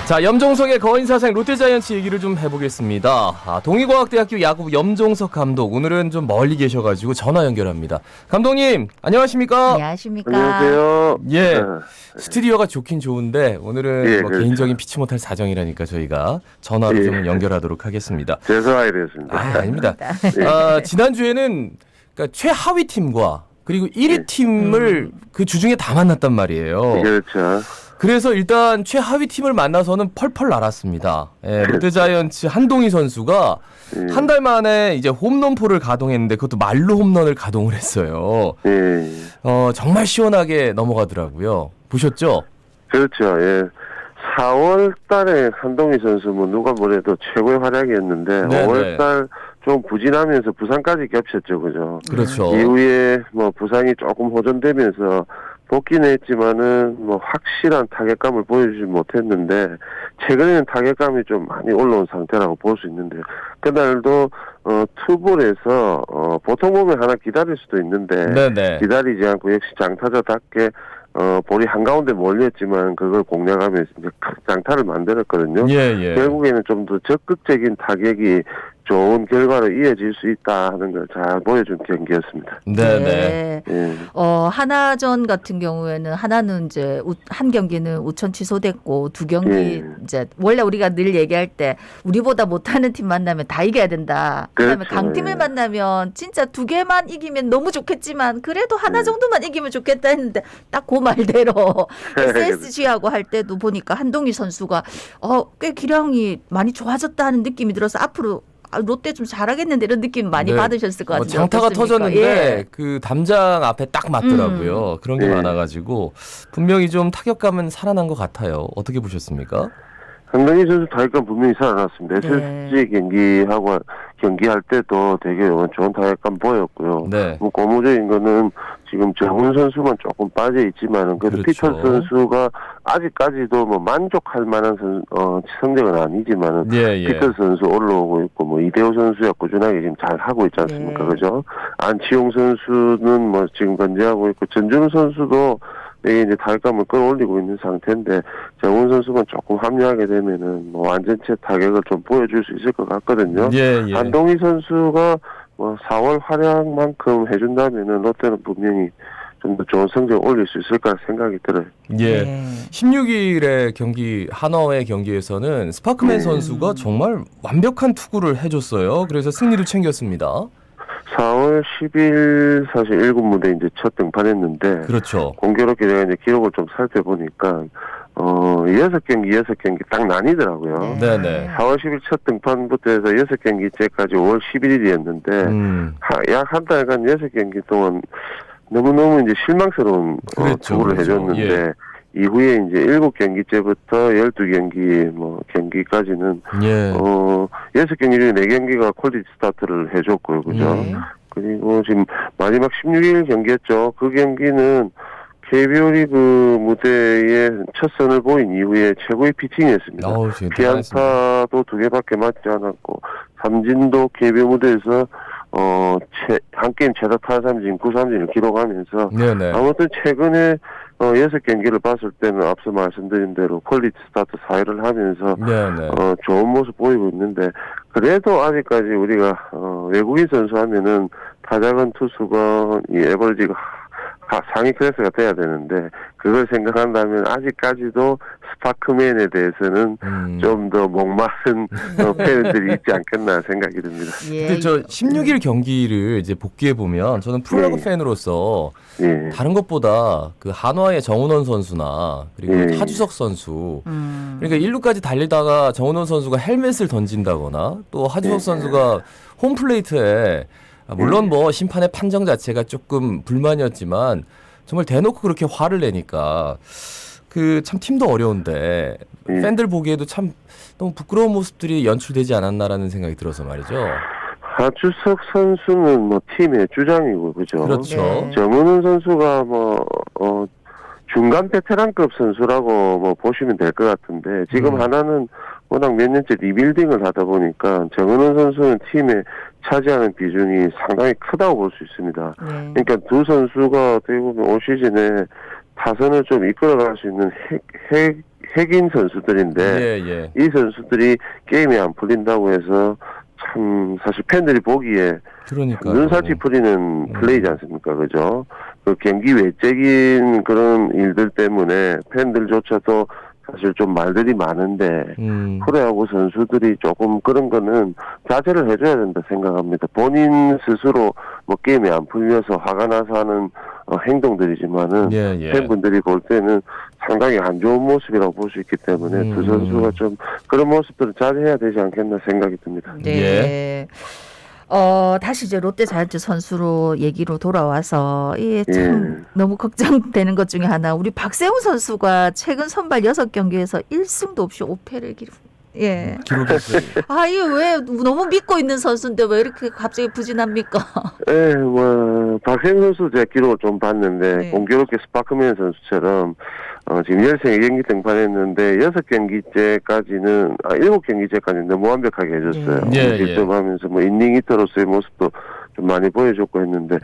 자, 염종석의 거인사생 롯데자이언츠 얘기를 좀 해보겠습니다. 동의과학대학교 야구 염종석 감독, 오늘은 좀 멀리 계셔가지고 전화 연결합니다. 감독님, 안녕하십니까? 안녕하십니까? 안녕하세요. 예, 스튜디오가 좋긴 좋은데 오늘은 예, 뭐 그렇죠. 개인적인 피치 못할 사정이라니까 저희가 전화로 예. 좀 연결하도록 하겠습니다. 죄송하게 됐습니다. 아닙니다. 예. 지난주에는 그러니까 최하위 팀과 그리고 1위 예. 팀을 그 주중에 다 만났단 말이에요. 그렇죠. 그래서 일단 최하위 팀을 만나서는 펄펄 날았습니다. 예, 롯데자이언츠 한동희 선수가 예. 한 달 만에 이제 홈런포를 가동했는데 그것도 말로 홈런을 가동을 했어요. 예. 정말 시원하게 넘어가더라고요. 보셨죠? 그렇죠. 예. 4월 달에 한동희 선수 뭐 누가 뭐래도 최고의 활약이었는데 네네. 5월 달 좀 부진하면서 부상까지 겹쳤죠. 그죠? 그렇죠. 이후에 뭐 부상이 조금 호전되면서 복귀는 했지만은 뭐 확실한 타격감을 보여주지 못했는데 최근에는 타격감이 좀 많이 올라온 상태라고 볼 수 있는데요. 그날도 투볼에서 보통 보면 하나 기다릴 수도 있는데 네네. 기다리지 않고 역시 장타자답게 볼이 한가운데 몰렸지만 그걸 공략하면서 이제 장타를 만들었거든요. 예. 결국에는 좀 더 적극적인 타격이 좋은 결과로 이어질 수 있다 하는 걸 잘 보여준 경기였습니다. 네네. 예. 하나전 같은 경우에는 하나는 이제 한 경기는 우천 취소됐고 두 경기 예. 이제 원래 우리가 늘 얘기할 때 우리보다 못하는 팀 만나면 다 이겨야 된다. 그다음에 그렇죠. 강팀을 예. 만나면 진짜 두 개만 이기면 너무 좋겠지만 그래도 하나 정도만 이기면 좋겠다 했는데 딱 그 말대로 SSG하고 할 때도 보니까 한동희 선수가 꽤 기량이 많이 좋아졌다는 느낌이 들어서 앞으로 롯데 좀 잘하겠는데 이런 느낌 많이 네. 받으셨을 것 같은데 장타가 어떻습니까? 터졌는데 예. 그 담장 앞에 딱 맞더라고요. 그런 게 예. 많아가지고 분명히 좀 타격감은 살아난 것 같아요. 어떻게 보셨습니까? 한동희 선수 타격감 분명히 살아났습니다. 네. SSG 경기할 때도 되게 좋은 타격감 보였고요. 네. 뭐 고무적인 거는 지금 정훈 선수만 조금 빠져 있지만은 그래도 그렇죠. 피터 선수가 아직까지도 뭐 만족할 만한 성적은 아니지만은 예. 피터 선수 올라오고 있고 뭐 이대호 선수가 꾸준하게 지금 잘 하고 있지 않습니까? 네. 그죠? 안치홍 선수는 뭐 지금 건재하고 있고 전준우 선수도 이제 타격감을 끌어올리고 있는 상태인데 정훈 선수가 조금 합류하게 되면은 뭐 완전체 타격을 좀 보여줄 수 있을 것 같거든요. 예. 한동희 선수가 뭐 4월 활약만큼 해준다면은 롯데는 분명히 좀 더 좋은 성적을 올릴 수 있을 거라 생각이 들어요. 예. 네. 16일의 경기 한화의 경기에서는 스파크맨 선수가 정말 완벽한 투구를 해줬어요. 그래서 승리도 챙겼습니다. 4월 10일 사실 1군 무대 이제 첫 등판했는데 그렇죠. 공교롭게 내가 이제 기록을 좀 살펴보니까 6경기 딱 나뉘더라고요. 네네. 4월 10일 첫 등판부터 해서 6경기째까지 5월 11일이었는데 약 한 달간 6경기 동안 너무너무 이제 실망스러운 그랬죠, 투구를 그렇죠. 해줬는데 이후에 이제 7경기째부터 12경기 경기까지는 예. 6경기 중에 4경기가 퀄리티 스타트를 해줬고요. 그죠? 네. 그리고 지금 마지막 16일 경기였죠. 그 경기는 KBO 리그 무대에 첫 선을 보인 이후에 최고의 피칭이었습니다. 지금 대단했습니다. 피안타도 2개밖에 맞지 않았고 삼진도 KBO 무대에서 한 게임 최다 타삼진 9삼진을 기록하면서 네네. 아무튼 최근에 6경기를 봤을 때는 앞서 말씀드린 대로 퀄리티 스타트 4위를 하면서 네네. 좋은 모습 보이고 있는데 그래도 아직까지 우리가 외국인 선수 하면은 타자간 투수가 이 에버리지가 상위 클래스가 돼야 되는데 그걸 생각한다면 아직까지도 스파크맨에 대해서는 좀 더 목마른 팬들이 있지 않겠나 생각이 듭니다. 예. 근데 저 16일 경기를 이제 복귀해 보면 저는 프로야구 예. 팬으로서 예. 다른 것보다 그 한화의 정은원 선수나 그리고 예. 하주석 선수 그러니까 1루까지 달리다가 정은원 선수가 헬멧을 던진다거나 또 하주석 예. 선수가 홈플레이트에 물론 뭐 심판의 판정 자체가 조금 불만이었지만 정말 대놓고 그렇게 화를 내니까 그 참 팀도 어려운데 예. 팬들 보기에도 참 너무 부끄러운 모습들이 연출되지 않았나라는 생각이 들어서 말이죠. 하주석 선수는 뭐 팀의 주장이고 그죠? 그렇죠. 네. 정은훈 선수가 뭐 중간 베테랑급 선수라고 뭐 보시면 될 것 같은데 지금 하나는 워낙 몇 년째 리빌딩을 하다 보니까 정은훈 선수는 팀에 차지하는 비중이 상당히 크다고 볼 수 있습니다. 네. 그러니까 두 선수가 어떻게 보면 올 시즌에 타선을 좀 이끌어갈 수 있는 핵인 선수들인데 예, 예. 이 선수들이 게임이 안 풀린다고 해서 참 사실 팬들이 보기에 그러니까요. 눈살찌 풀리는 플레이지 않습니까? 그죠? 그 경기 외적인 그런 일들 때문에 팬들조차도 사실 좀 말들이 많은데 프로야구 선수들이 조금 그런 거는 자제를 해줘야 된다 생각합니다. 본인 스스로 뭐 게임이 안 풀려서 화가 나서 하는 행동들이지만은 예, 예. 팬분들이 볼 때는 상당히 안 좋은 모습이라고 볼 수 있기 때문에 두 선수가 좀 그런 모습들을 자제해야 되지 않겠나 생각이 듭니다. 네. 다시 이제 롯데 자이언츠 선수로 얘기로 돌아와서 이게 참 너무 걱정되는 것 중에 하나, 우리 박세웅 선수가 최근 선발 6경기에서 1승도 없이 5패를 기록했어요. 이거 왜 너무 믿고 있는 선수인데 왜 이렇게 갑자기 부진합니까? 네, 뭐 박세웅 선수 제 기록을 좀 봤는데 네. 공교롭게 스파크맨 선수처럼 지금 13경기 등판했는데 6경기째까지는 7경기째까지는 너무 완벽하게 해줬어요. 예, 득점하면서 뭐 인닝 히터로서의 모습도 좀 많이 보여줬고 했는데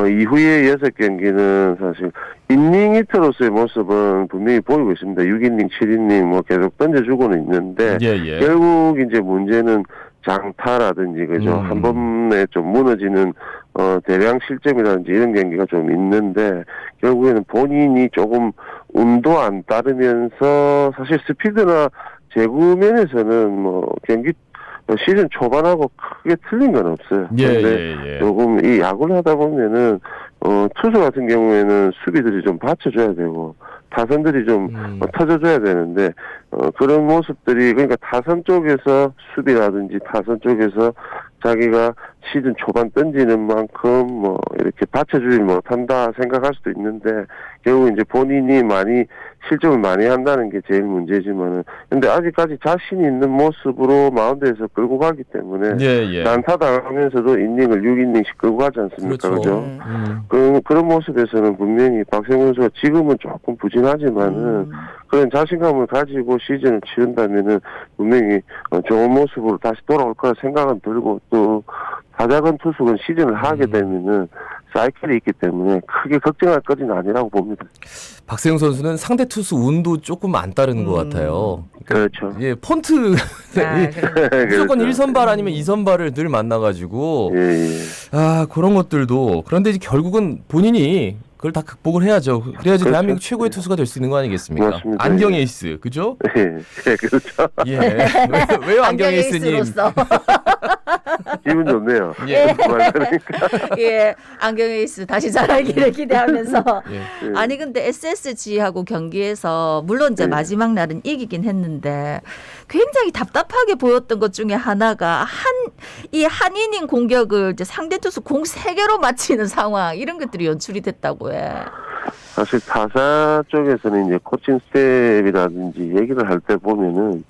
이후에 6경기는 사실 인닝 히터로서의 모습은 분명히 보이고 있습니다. 6이닝, 7이닝 뭐 계속 던져주고는 있는데 예, 예. 결국 이제 문제는 장타라든지 그죠? 한 번에 좀 무너지는 대량 실점이라든지 이런 경기가 좀 있는데 결국에는 본인이 조금 운도 안 따르면서 사실 스피드나 제구 면에서는 뭐 경기 시즌 초반하고 크게 틀린 건 없어요. 그런데 조금 이 야구를 하다 보면은 투수 같은 경우에는 수비들이 좀 받쳐줘야 되고 타선들이 좀 터져줘야 되는데 그런 모습들이 그러니까 타선 쪽에서 수비라든지 타선 쪽에서 자기가 시즌 초반 던지는 만큼 뭐 이렇게 받쳐주지 못한다 생각할 수도 있는데 결국 이제 본인이 많이 실점을 많이 한다는 게 제일 문제지만은 근데 아직까지 자신 있는 모습으로 마운드에서 끌고 가기 때문에 난타 당하면서도 이닝을 6이닝씩 끌고 가지 않습니까? 그죠? 그런 모습에서는 분명히 박세웅 선수가 지금은 조금 부진하지만은 그런 자신감을 가지고 시즌을 치른다면은 분명히 좋은 모습으로 다시 돌아올 거라 생각은 들고 또 다작은 투수는 시즌을 하게 되면은 사이클이 있기 때문에 크게 걱정할 것은 아니라고 봅니다. 박세웅 선수는 상대 투수 운도 조금 안 따르는 것 같아요. 그렇죠. 예, 폰트 무조건 1선발 아니면 2선발을 늘 만나가지고 그런 것들도 그런데 이제 결국은 본인이 그걸 다 극복을 해야죠. 그래야지 그렇죠. 대한민국 최고의 투수가 될 수 있는 거 아니겠습니까? 맞습니다. 안경 에이스, 그죠? 그렇죠. 예. 왜요 안경 에이스님? 에이스로서. 기분 좋네요. 안경 에이스 다시 잘하기를 기대하면서. 아니 근데 SSG하고 경기에서 물론 이제 마지막 날은 이기긴 했는데 굉장히 답답하게 보였던 것 중에 하나가 한 이닝 공격을 이제 상대 투수 공 3개로 마치는 상황, 이런 것들이 연출이 됐다고 해. 사실 타사 쪽에서는 이제 코칭 스텝이라든지 얘기를 할 때 보면은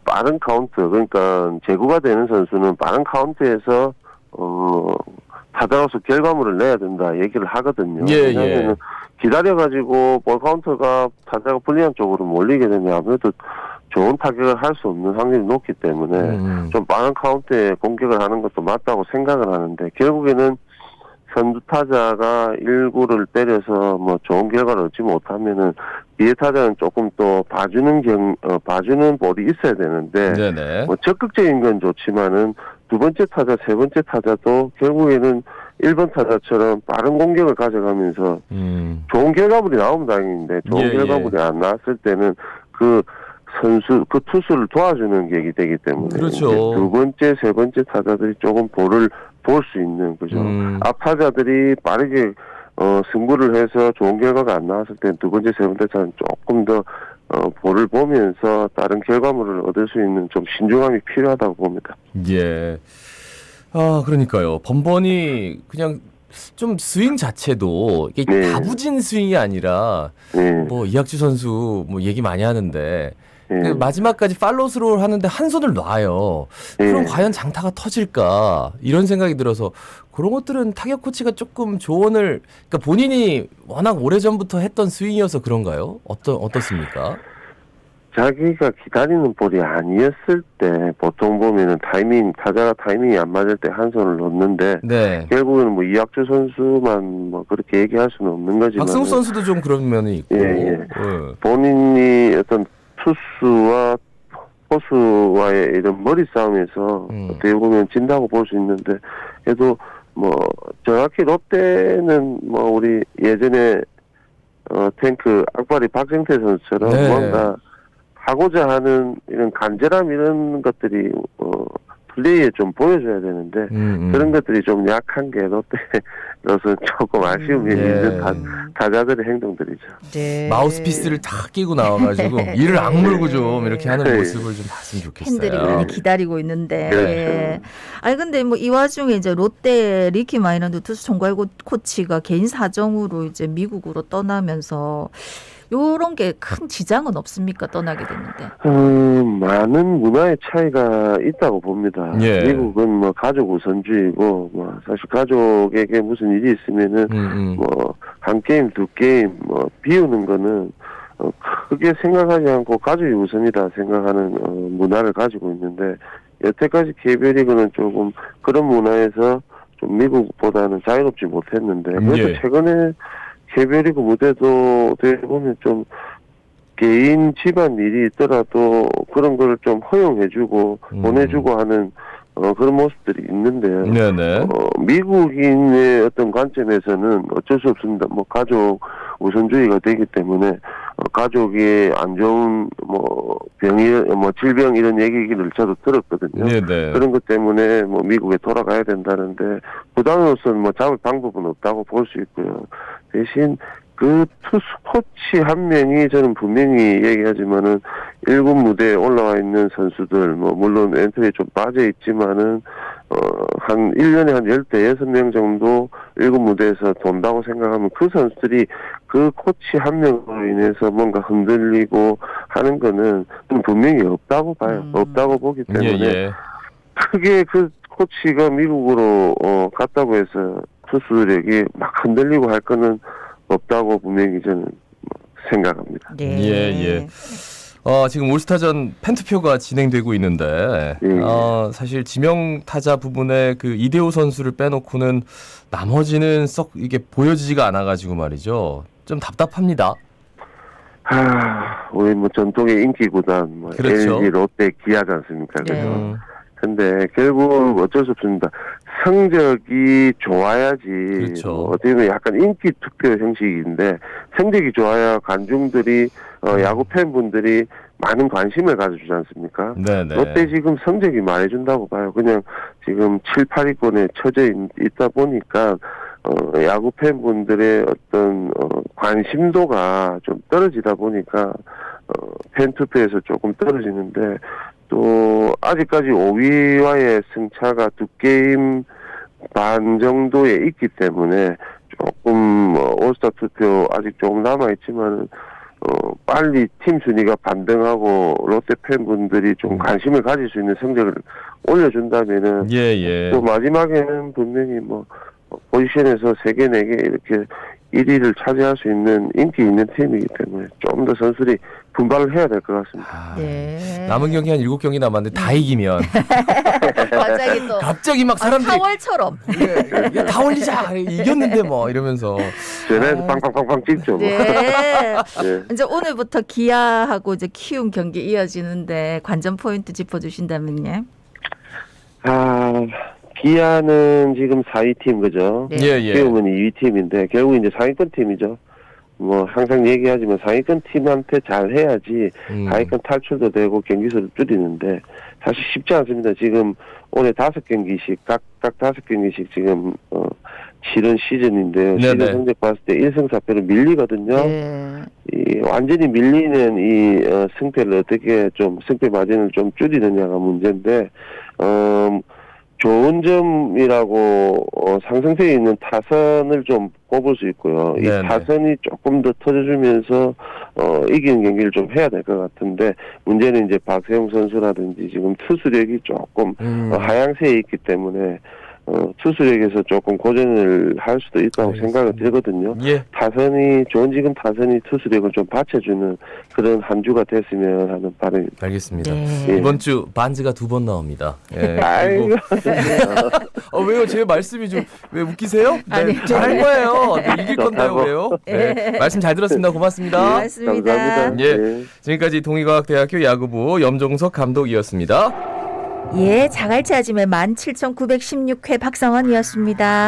빠른 카운트, 그러니까 제구가 되는 선수는 빠른 카운트에서 타자로서 결과물을 내야 된다 얘기를 하거든요. 왜냐하면 기다려가지고 볼 카운트가 타자가 불리한 쪽으로 몰리게 되면 아무래도 좋은 타격을 할 수 없는 확률이 높기 때문에 좀 빠른 카운트에 공격을 하는 것도 맞다고 생각을 하는데 결국에는 선두 타자가 1구를 때려서 뭐 좋은 결과를 얻지 못하면은 뒤에 타자는 조금 또 봐주는 볼이 있어야 되는데 뭐 적극적인 건 좋지만은 두 번째 타자, 세 번째 타자도 결국에는 1번 타자처럼 빠른 공격을 가져가면서 좋은 결과물이 나오면 다행인데 좋은 결과물이 안 나왔을 때는 그 투수를 도와주는 격이 되기 때문에 그렇죠. 두 번째, 세 번째 타자들이 조금 볼을 볼 수 있는 그죠. 앞 타자들이 빠르게 승부를 해서 좋은 결과가 안 나왔을 때 두 번째, 세 번째 타자는 조금 더 볼을 보면서 다른 결과물을 얻을 수 있는 좀 신중함이 필요하다고 봅니다. 예. 그러니까요. 번번이 그냥 좀 스윙 자체도 이게 다부진 스윙이 아니라 뭐 이학주 선수 뭐 얘기 많이 하는데 마지막까지 팔로스로 하는데 한 손을 놔요. 그럼 과연 장타가 터질까 이런 생각이 들어서 그런 것들은 타격 코치가 조금 조언을, 그러니까 본인이 워낙 오래전부터 했던 스윙이어서 그런가요? 어떻습니까? 자기가 기다리는 볼이 아니었을 때 보통 보면은 타자가 타이밍이 안 맞을 때 한 손을 놓는데 네. 결국은 뭐 이학주 선수만 뭐 그렇게 얘기할 수는 없는 거지만 박승우 선수도 좀 그런 면이 있고. 예. 본인이 어떤 투수와 포수와의 이런 머리 싸움에서 어떻게 보면 진다고 볼 수 있는데 그래도 뭐 정확히 롯데는 뭐 우리 예전에 탱크 악바리 박정태 선수처럼 네. 뭔가 하고자 하는 이런 간절함 이런 것들이 플레이에 좀 보여줘야 되는데 그런 것들이 좀 약한 게 롯데로서는 조금 아쉬움이 있는 타자들의 행동들이죠. 네. 마우스피스를 다 끼고 나와가지고 이를 악물고 좀 이렇게 하는 네. 모습을 좀 봤으면 좋겠어요. 팬들이 많이 기다리고 있는데. 그렇죠. 예. 아니 근데 뭐 이 와중에 이제 롯데 리키 마이너드 투수 총괄 코치가 개인 사정으로 이제 미국으로 떠나면서 요런 게 큰 지장은 없습니까? 떠나게 됐는데. 많은 문화의 차이가 있다고 봅니다. 예. 미국은 뭐 가족 우선주의고 뭐 사실 가족에게 무슨 일이 있으면은 뭐 한 게임 두 게임 뭐 비우는 거는 크게 생각하지 않고 가족이 우선이다 생각하는 문화를 가지고 있는데 여태까지 KBO리그는 조금 그런 문화에서 좀 미국보다는 자유롭지 못했는데 그래도 최근에 KBO리그 무대도 어떻게 보면 좀 개인 집안 일이 있더라도 그런 거를 좀 허용해주고 보내주고 하는 그런 모습들이 있는데요. 네네. 미국인의 어떤 관점에서는 어쩔 수 없습니다. 뭐 가족 우선주의가 되기 때문에 가족이 안 좋은 뭐 병이 뭐 질병 이런 얘기를 저도 들었거든요. 네네. 그런 것 때문에 뭐 미국에 돌아가야 된다는데 부담으로서는 뭐 잡을 방법은 없다고 볼 수 있고요. 대신 그 투수 코치 한 명이 저는 분명히 얘기하지만은 1군 무대에 올라와 있는 선수들 뭐 물론 엔트리에 좀 빠져 있지만은 한 1년에 한 6명 정도 1군 무대에서 돈다고 생각하면 그 선수들이 그 코치 한 명으로 인해서 뭔가 흔들리고 하는 거는 분명히 없다고 봐요. 없다고 보기 때문에 크게 그 코치가 미국으로 갔다고 해서 투수들에게 막 흔들리고 할 거는 없다고 분명히 저는 생각합니다. 네. 지금 올스타전 팬투표가 진행되고 있는데 사실 지명 타자 부분에 그 이대호 선수를 빼놓고는 나머지는 썩 이게 보여지지가 않아가지고 말이죠. 좀 답답합니다. 우리 뭐 전통의 인기 구단 뭐 그렇죠. LG, 롯데, 기아지 않습니까? 네. 그래서 근데 결국 어쩔 수 없습니다. 성적이 좋아야지. 그렇죠. 어떻게 보면 약간 인기 투표 형식인데 성적이 좋아야 관중들이 야구 팬분들이 많은 관심을 가져주지 않습니까? 네네. 롯데 지금 성적이 말해준다고 봐요. 그냥 지금 7, 8위권에 처져 있다 보니까 야구 팬분들의 어떤 관심도가 좀 떨어지다 보니까 팬 투표에서 조금 떨어지는데 또 아직까지 5위와의 승차가 2게임 반 정도에 있기 때문에 조금 올스타 투표 아직 조금 남아 있지만은 빨리 팀 순위가 반등하고 롯데 팬분들이 좀 관심을 가질 수 있는 성적을 올려준다면은 또 마지막에는 분명히 뭐 포지션에서 3개, 4개 이렇게 1위를 차지할 수 있는 인기 있는 팀이기 때문에 좀 더 선수들이 분발을 해야 될 것 같습니다. 남은 경기 한 7경기 남았는데 다 이기면 갑자기 막 사람들이 4월처럼 다 올리자 이겼는데 뭐 이러면서 전화해서 빵빵빵빵 찍죠. 네. 이제 오늘부터 기아하고 이제 키움 경기 이어지는데 관전 포인트 짚어주신다면요. 기아는 지금 4위 팀 그죠? 키움은 2위 팀인데 결국 이제 상위권 팀이죠. 뭐 항상 얘기하지만 상위권 팀한테 잘해야지 하위권 탈출도 되고 경기 수를 줄이는데 사실 쉽지 않습니다. 지금 올해 5경기씩 각 5경기씩 지금 치른 시즌인데요. 시즌 성적 봤을 때 1승 4패로 밀리거든요. 이 완전히 밀리는 이 승패를 어떻게 좀 승패 마진을 좀 줄이느냐가 문제인데 좋은 점이라고 상승세에 있는 타선을 좀 꼽을 수 있고요. 이 타선이 조금 더 터져주면서 이기는 경기를 좀 해야 될 것 같은데 문제는 이제 박세웅 선수라든지 지금 투수력이 조금 하향세에 있기 때문에 투수력에서 조금 고전을 할 수도 있다고 알겠습니다. 생각이 들거든요. 예. 좋은 지금 타선이 투수력을 좀 받쳐주는 그런 한 주가 됐으면 하는 바람입니다. 알겠습니다. 네. 이번 주 반즈가 2번 나옵니다. 예. 아이고. 왜요? 제 말씀이 좀 왜 웃기세요? 네, 아니, 잘할 거예요. 네, 이길 건데요, 좋다고. 왜요? 네. 말씀 잘 들었습니다. 고맙습니다. 고맙습니다. 감사합니다. 예. 네. 지금까지 동의과학대학교 야구부 염종석 감독이었습니다. 예, 자갈치 아침에 17,916회 박성원이었습니다.